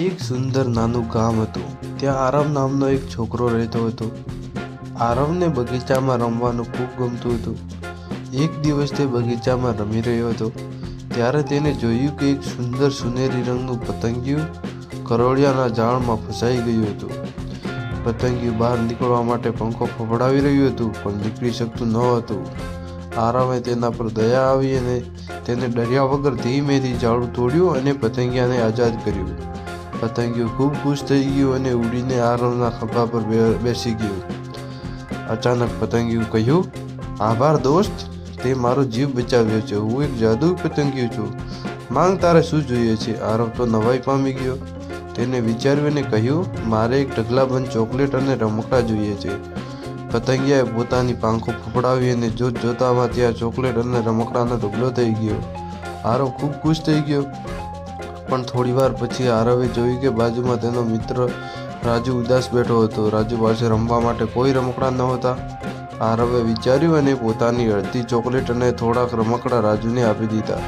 એક સુંદર નાનું ગામ હતું. ત્યાં આરવ નામનો એક છોકરો રહેતો હતો. આરવને બગીચામાં રમવાનું ખૂબ ગમતું હતું. એક દિવસ તે બગીચામાં રમી રહ્યો હતો ત્યારે તેને જોયું કે એક સુંદર સુનેરી રંગનું પતંગિયું કરોળિયાના જાળમાં ફસાઈ ગયું હતું. પતંગિયું બહાર નીકળવા માટે પંખો ફફડાવી રહ્યું હતું પણ નીકળી શકતું ન હતું. આરવે તેના પર દયા આવી અને તેને ડર્યા વગર ધીમેથી જાળું તોડ્યું અને પતંગિયાને આઝાદ કર્યું. પતંગિયું ખૂબ ખુશ થઈ ગયું અને ઉડીને આરવના ખભા પર બેસી ગયું. અચાનક પતંગિયું કહ્યું, આભાર દોસ્ત, તે મારો જીવ બચાવ્યો છે. હું એક જાદુઈ પતંગિયું છું. માંગ, તારે શું જોઈએ છે? આરવ તો નવાઈ પામી ગયો. તેને વિચાર્યું અને કહ્યું, મારે એક ઢગલાબંધ ચોકલેટ અને રમકડા જોઈએ છે. પતંગિયાએ પોતાની પાંખો ફફડાવી અને જોતામાં ત્યાં ચોકલેટ અને રમકડાનો ઢગલો થઈ ગયો. આરવ ખૂબ ખુશ થઈ ગયો. પણ થોડીવાર પછી આરવે જોયું કે બાજુમાં તેનો મિત્ર રાજુ ઉદાસ બેઠો હતો. રાજુ પાસે રમવા માટે કોઈ રમકડા નહોતા. આરવે વિચાર્યું અને પોતાની અડધી ચોકલેટ અને થોડાક રમકડા રાજુને આપી દીધા.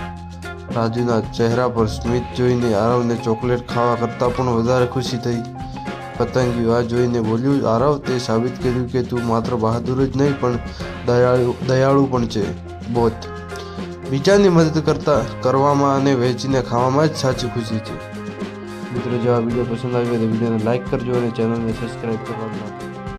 રાજુના ચહેરા પર સ્મિત જોઈને આરવને ચોકલેટ ખાવા કરતાં પણ વધારે ખુશી થઈ. પતંગિયું આ જોઈને બોલ્યું, આરવ, તે સાબિત કર્યું કે તું માત્ર બહાદુર જ નહીં પણ દયાળુ પણ છે. બોધ, બીજાની મદદ કરવામાં અને વહેંચીને ખાવામાં જ સાચી ખુશી છે. મિત્રો, જો આ વિડીયો પસંદ આવ્યો તો વિડીયોને લાઇક કરજો અને ચેનલને સબસ્ક્રાઈબ કરવા ના ભૂલતા.